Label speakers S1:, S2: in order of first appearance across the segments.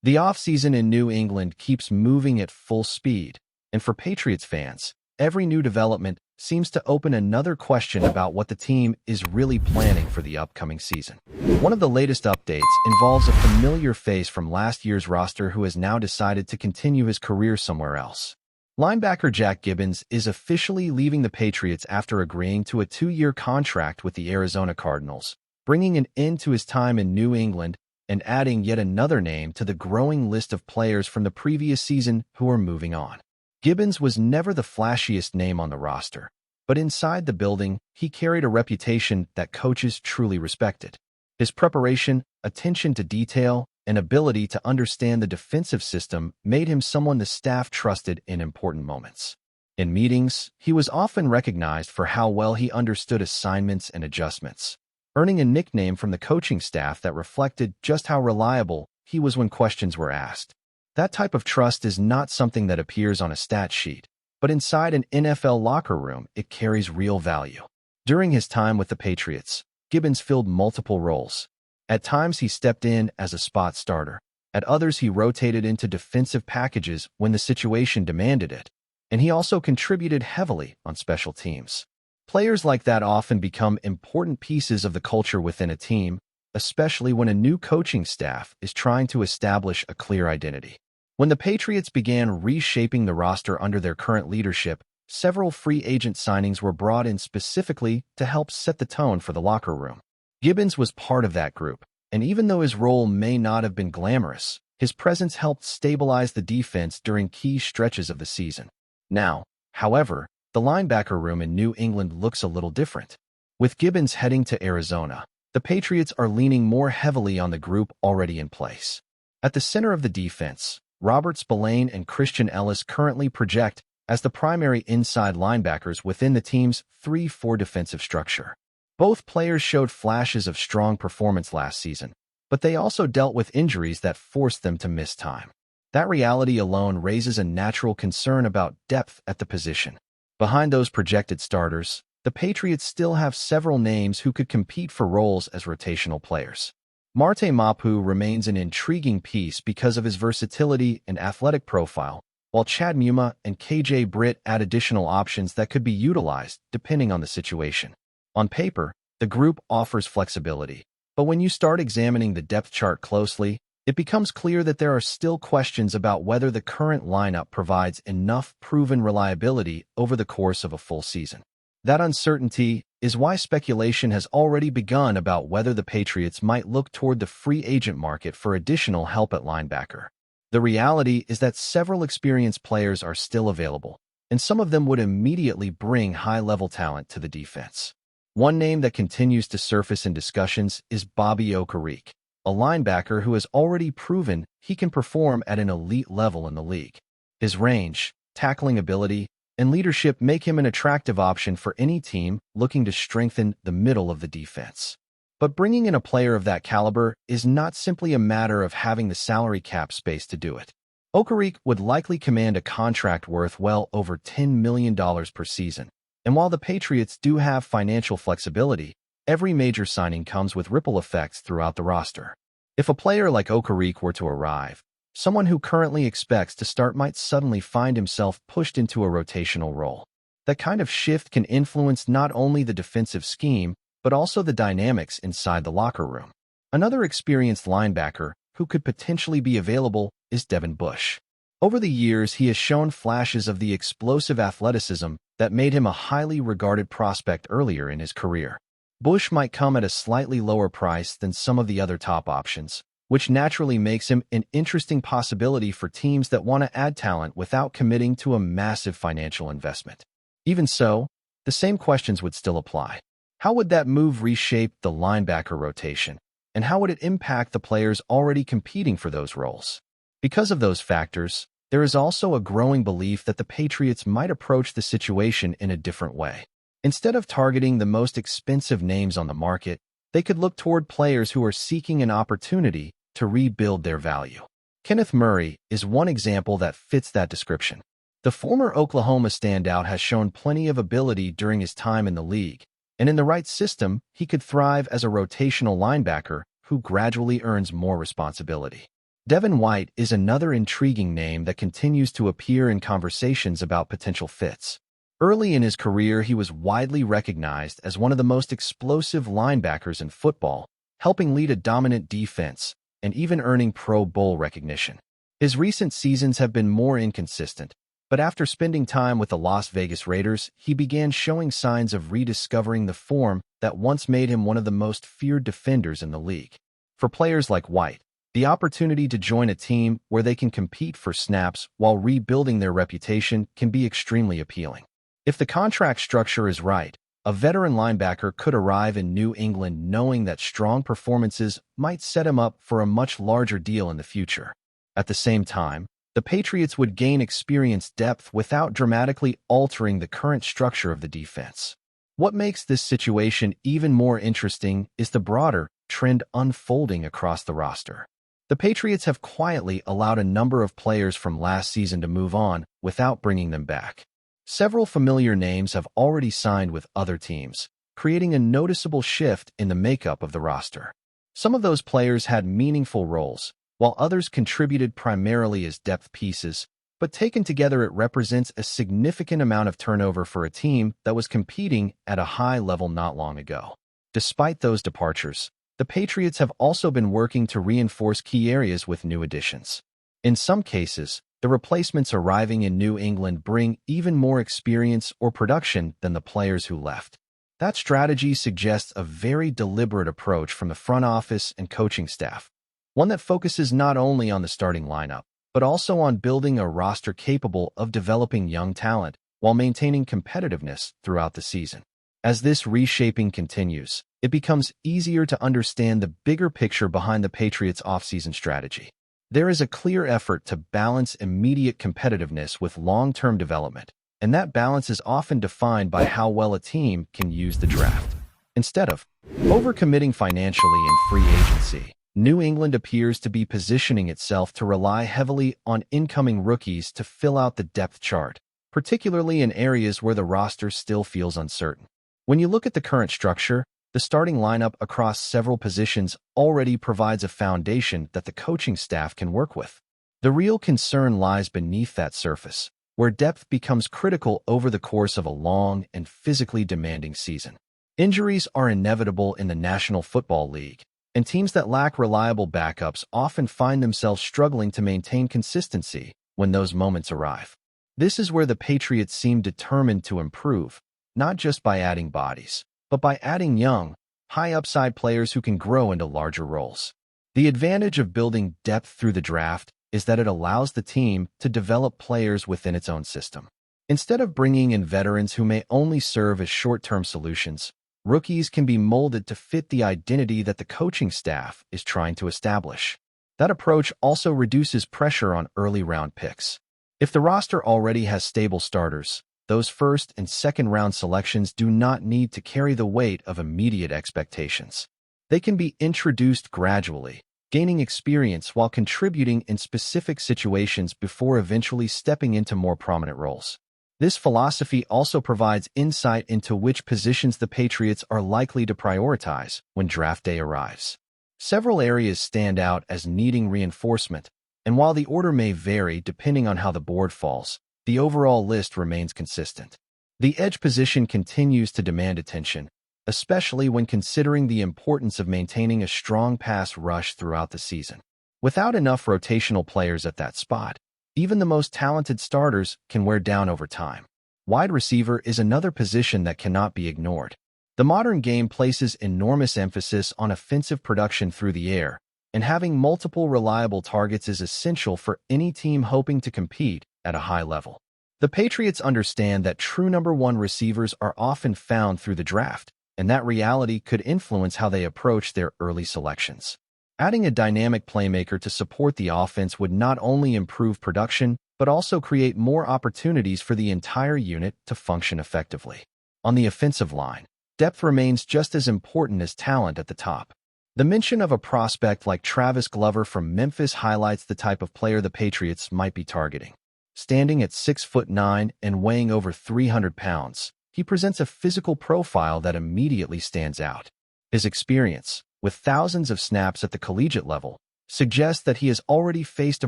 S1: The offseason in New England keeps moving at full speed, and for Patriots fans, every new development seems to open another question about what the team is really planning for the upcoming season. One of the latest updates involves a familiar face from last year's roster who has now decided to continue his career somewhere else. Linebacker Jack Gibbens is officially leaving the Patriots after agreeing to a 2-year contract with the Arizona Cardinals, bringing an end to his time in New England and adding yet another name to the growing list of players from the previous season who are moving on. Gibbens was never the flashiest name on the roster, but inside the building, he carried a reputation that coaches truly respected. His preparation, attention to detail, and ability to understand the defensive system made him someone the staff trusted in important moments. In meetings, he was often recognized for how well he understood assignments and adjustments, earning a nickname from the coaching staff that reflected just how reliable he was when questions were asked. That type of trust is not something that appears on a stat sheet, but inside an NFL locker room, it carries real value. During his time with the Patriots, Gibbens filled multiple roles. At times, he stepped in as a spot starter. At others, he rotated into defensive packages when the situation demanded it. And he also contributed heavily on special teams. Players like that often become important pieces of the culture within a team, especially when a new coaching staff is trying to establish a clear identity. When the Patriots began reshaping the roster under their current leadership, several free agent signings were brought in specifically to help set the tone for the locker room. Gibbens was part of that group, and even though his role may not have been glamorous, his presence helped stabilize the defense during key stretches of the season. Now, however, the linebacker room in New England looks a little different. With Gibbens heading to Arizona, the Patriots are leaning more heavily on the group already in place. At the center of the defense, Robert Spillane and Christian Ellis currently project as the primary inside linebackers within the team's 3-4 defensive structure. Both players showed flashes of strong performance last season, but they also dealt with injuries that forced them to miss time. That reality alone raises a natural concern about depth at the position. Behind those projected starters, the Patriots still have several names who could compete for roles as rotational players. Marte Mapu remains an intriguing piece because of his versatility and athletic profile, while Chad Muma and KJ Britt add additional options that could be utilized depending on the situation. On paper, the group offers flexibility, but when you start examining the depth chart closely, it becomes clear that there are still questions about whether the current lineup provides enough proven reliability over the course of a full season. That uncertainty is why speculation has already begun about whether the Patriots might look toward the free agent market for additional help at linebacker. The reality is that several experienced players are still available, and some of them would immediately bring high-level talent to the defense. One name that continues to surface in discussions is Bobby Okereke, a linebacker who has already proven he can perform at an elite level in the league. His range, tackling ability, and leadership make him an attractive option for any team looking to strengthen the middle of the defense. But bringing in a player of that caliber is not simply a matter of having the salary cap space to do it. Okereke would likely command a contract worth well over $10 million per season. And while the Patriots do have financial flexibility, every major signing comes with ripple effects throughout the roster. If a player like Okereke were to arrive, someone who currently expects to start might suddenly find himself pushed into a rotational role. That kind of shift can influence not only the defensive scheme, but also the dynamics inside the locker room. Another experienced linebacker who could potentially be available is Devin Bush. Over the years, he has shown flashes of the explosive athleticism that made him a highly regarded prospect earlier in his career. Bush might come at a slightly lower price than some of the other top options, which naturally makes him an interesting possibility for teams that want to add talent without committing to a massive financial investment. Even so, the same questions would still apply. How would that move reshape the linebacker rotation, and how would it impact the players already competing for those roles? Because of those factors, there is also a growing belief that the Patriots might approach the situation in a different way. Instead of targeting the most expensive names on the market, they could look toward players who are seeking an opportunity to rebuild their value. Kenneth Murray is one example that fits that description. The former Oklahoma standout has shown plenty of ability during his time in the league, and in the right system, he could thrive as a rotational linebacker who gradually earns more responsibility. Devin White is another intriguing name that continues to appear in conversations about potential fits. Early in his career, he was widely recognized as one of the most explosive linebackers in football, helping lead a dominant defense and even earning Pro Bowl recognition. His recent seasons have been more inconsistent, but after spending time with the Las Vegas Raiders, he began showing signs of rediscovering the form that once made him one of the most feared defenders in the league. For players like White, the opportunity to join a team where they can compete for snaps while rebuilding their reputation can be extremely appealing. If the contract structure is right, a veteran linebacker could arrive in New England knowing that strong performances might set him up for a much larger deal in the future. At the same time, the Patriots would gain experience depth without dramatically altering the current structure of the defense. What makes this situation even more interesting is the broader trend unfolding across the roster. The Patriots have quietly allowed a number of players from last season to move on without bringing them back. Several familiar names have already signed with other teams, creating a noticeable shift in the makeup of the roster. Some of those players had meaningful roles, while others contributed primarily as depth pieces, but taken together it represents a significant amount of turnover for a team that was competing at a high level not long ago. Despite those departures, the Patriots have also been working to reinforce key areas with new additions. In some cases, the replacements arriving in New England bring even more experience or production than the players who left. That strategy suggests a very deliberate approach from the front office and coaching staff, one that focuses not only on the starting lineup, but also on building a roster capable of developing young talent while maintaining competitiveness throughout the season. As this reshaping continues, it becomes easier to understand the bigger picture behind the Patriots' offseason strategy. There is a clear effort to balance immediate competitiveness with long-term development, and that balance is often defined by how well a team can use the draft. Instead of overcommitting financially in free agency, New England appears to be positioning itself to rely heavily on incoming rookies to fill out the depth chart, particularly in areas where the roster still feels uncertain. When you look at the current structure, the starting lineup across several positions already provides a foundation that the coaching staff can work with. The real concern lies beneath that surface, where depth becomes critical over the course of a long and physically demanding season. Injuries are inevitable in the National Football League, and teams that lack reliable backups often find themselves struggling to maintain consistency when those moments arrive. This is where the Patriots seem determined to improve, not just by adding bodies, but by adding young, high-upside players who can grow into larger roles. The advantage of building depth through the draft is that it allows the team to develop players within its own system. Instead of bringing in veterans who may only serve as short-term solutions, rookies can be molded to fit the identity that the coaching staff is trying to establish. That approach also reduces pressure on early-round picks. If the roster already has stable starters, those first and second round selections do not need to carry the weight of immediate expectations. They can be introduced gradually, gaining experience while contributing in specific situations before eventually stepping into more prominent roles. This philosophy also provides insight into which positions the Patriots are likely to prioritize when draft day arrives. Several areas stand out as needing reinforcement, and while the order may vary depending on how the board falls, the overall list remains consistent. The edge position continues to demand attention, especially when considering the importance of maintaining a strong pass rush throughout the season. Without enough rotational players at that spot, even the most talented starters can wear down over time. Wide receiver is another position that cannot be ignored. The modern game places enormous emphasis on offensive production through the air, and having multiple reliable targets is essential for any team hoping to compete at a high level. The Patriots understand that true number one receivers are often found through the draft, and that reality could influence how they approach their early selections. Adding a dynamic playmaker to support the offense would not only improve production, but also create more opportunities for the entire unit to function effectively. On the offensive line, depth remains just as important as talent at the top. The mention of a prospect like Travis Glover from Memphis highlights the type of player the Patriots might be targeting. Standing at 6'9" and weighing over 300 pounds, he presents a physical profile that immediately stands out. His experience, with thousands of snaps at the collegiate level, suggests that he has already faced a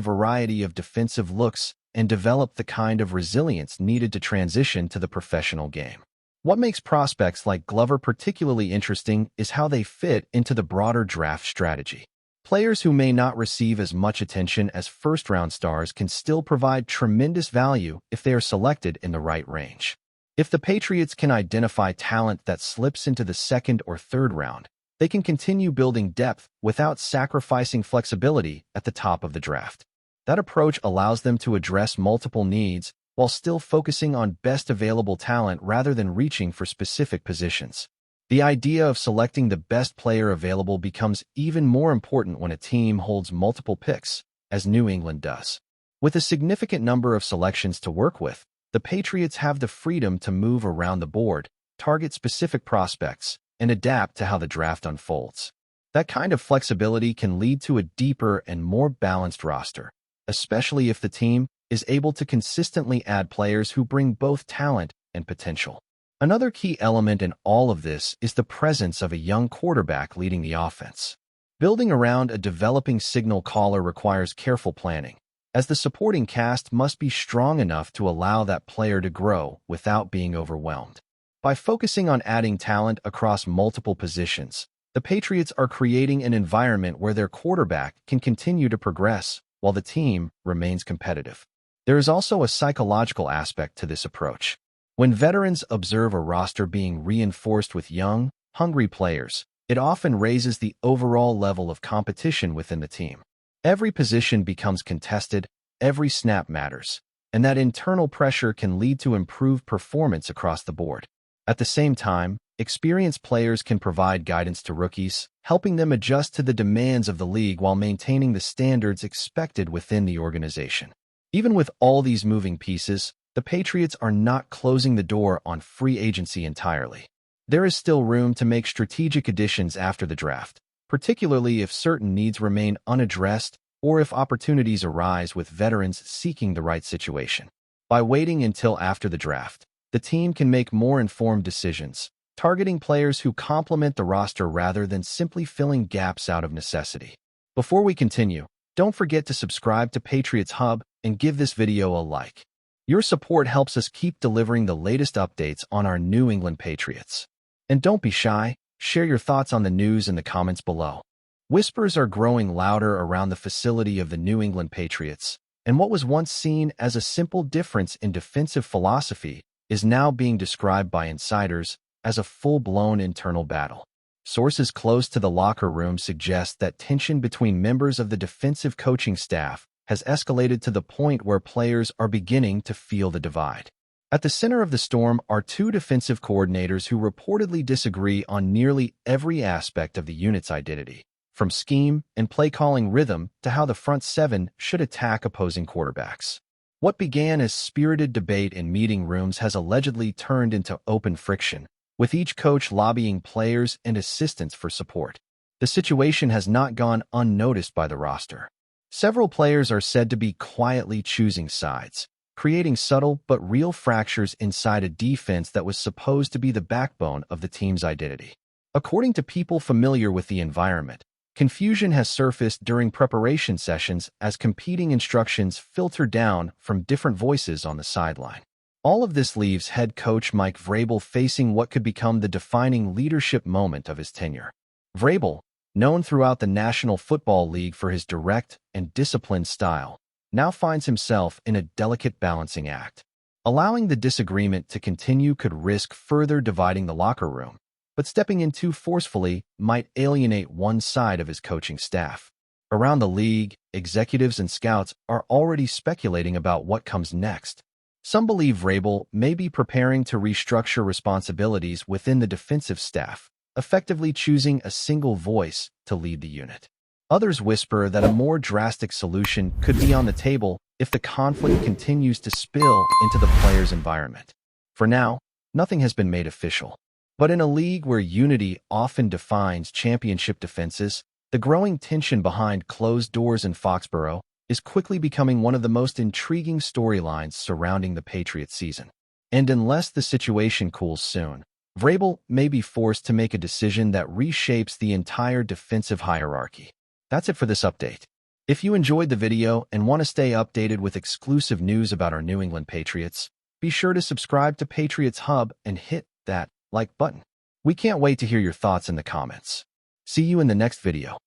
S1: variety of defensive looks and developed the kind of resilience needed to transition to the professional game. What makes prospects like Glover particularly interesting is how they fit into the broader draft strategy. Players who may not receive as much attention as first-round stars can still provide tremendous value if they are selected in the right range. If the Patriots can identify talent that slips into the second or third round, they can continue building depth without sacrificing flexibility at the top of the draft. That approach allows them to address multiple needs while still focusing on best available talent rather than reaching for specific positions. The idea of selecting the best player available becomes even more important when a team holds multiple picks, as New England does. With a significant number of selections to work with, the Patriots have the freedom to move around the board, target specific prospects, and adapt to how the draft unfolds. That kind of flexibility can lead to a deeper and more balanced roster, especially if the team is able to consistently add players who bring both talent and potential. Another key element in all of this is the presence of a young quarterback leading the offense. Building around a developing signal caller requires careful planning, as the supporting cast must be strong enough to allow that player to grow without being overwhelmed. By focusing on adding talent across multiple positions, the Patriots are creating an environment where their quarterback can continue to progress while the team remains competitive. There is also a psychological aspect to this approach. When veterans observe a roster being reinforced with young, hungry players, it often raises the overall level of competition within the team. Every position becomes contested, every snap matters, and that internal pressure can lead to improved performance across the board. At the same time, experienced players can provide guidance to rookies, helping them adjust to the demands of the league while maintaining the standards expected within the organization. Even with all these moving pieces, the Patriots are not closing the door on free agency entirely. There is still room to make strategic additions after the draft, particularly if certain needs remain unaddressed or if opportunities arise with veterans seeking the right situation. By waiting until after the draft, the team can make more informed decisions, targeting players who complement the roster rather than simply filling gaps out of necessity. Before we continue, don't forget to subscribe to Patriots Hub and give this video a like. Your support helps us keep delivering the latest updates on our New England Patriots. And don't be shy, share your thoughts on the news in the comments below. Whispers are growing louder around the facility of the New England Patriots, and what was once seen as a simple difference in defensive philosophy is now being described by insiders as a full-blown internal battle. Sources close to the locker room suggest that tension between members of the defensive coaching staff has escalated to the point where players are beginning to feel the divide. At the center of the storm are two defensive coordinators who reportedly disagree on nearly every aspect of the unit's identity, from scheme and play-calling rhythm to how the front seven should attack opposing quarterbacks. What began as spirited debate in meeting rooms has allegedly turned into open friction, with each coach lobbying players and assistants for support. The situation has not gone unnoticed by the roster. Several players are said to be quietly choosing sides, creating subtle but real fractures inside a defense that was supposed to be the backbone of the team's identity. According to people familiar with the environment, confusion has surfaced during preparation sessions as competing instructions filter down from different voices on the sideline. All of this leaves head coach Mike Vrabel facing what could become the defining leadership moment of his tenure. Vrabel, known throughout the National Football League for his direct and disciplined style, now finds himself in a delicate balancing act. Allowing the disagreement to continue could risk further dividing the locker room, but stepping in too forcefully might alienate one side of his coaching staff. Around the league, executives and scouts are already speculating about what comes next. Some believe Vrabel may be preparing to restructure responsibilities within the defensive staff, effectively choosing a single voice to lead the unit. Others whisper that a more drastic solution could be on the table if the conflict continues to spill into the players' environment. For now, nothing has been made official. But in a league where unity often defines championship defenses, the growing tension behind closed doors in Foxborough is quickly becoming one of the most intriguing storylines surrounding the Patriots season. And unless the situation cools soon, Vrabel may be forced to make a decision that reshapes the entire defensive hierarchy. That's it for this update. If you enjoyed the video and want to stay updated with exclusive news about our New England Patriots, be sure to subscribe to Patriots Hub and hit that like button. We can't wait to hear your thoughts in the comments. See you in the next video.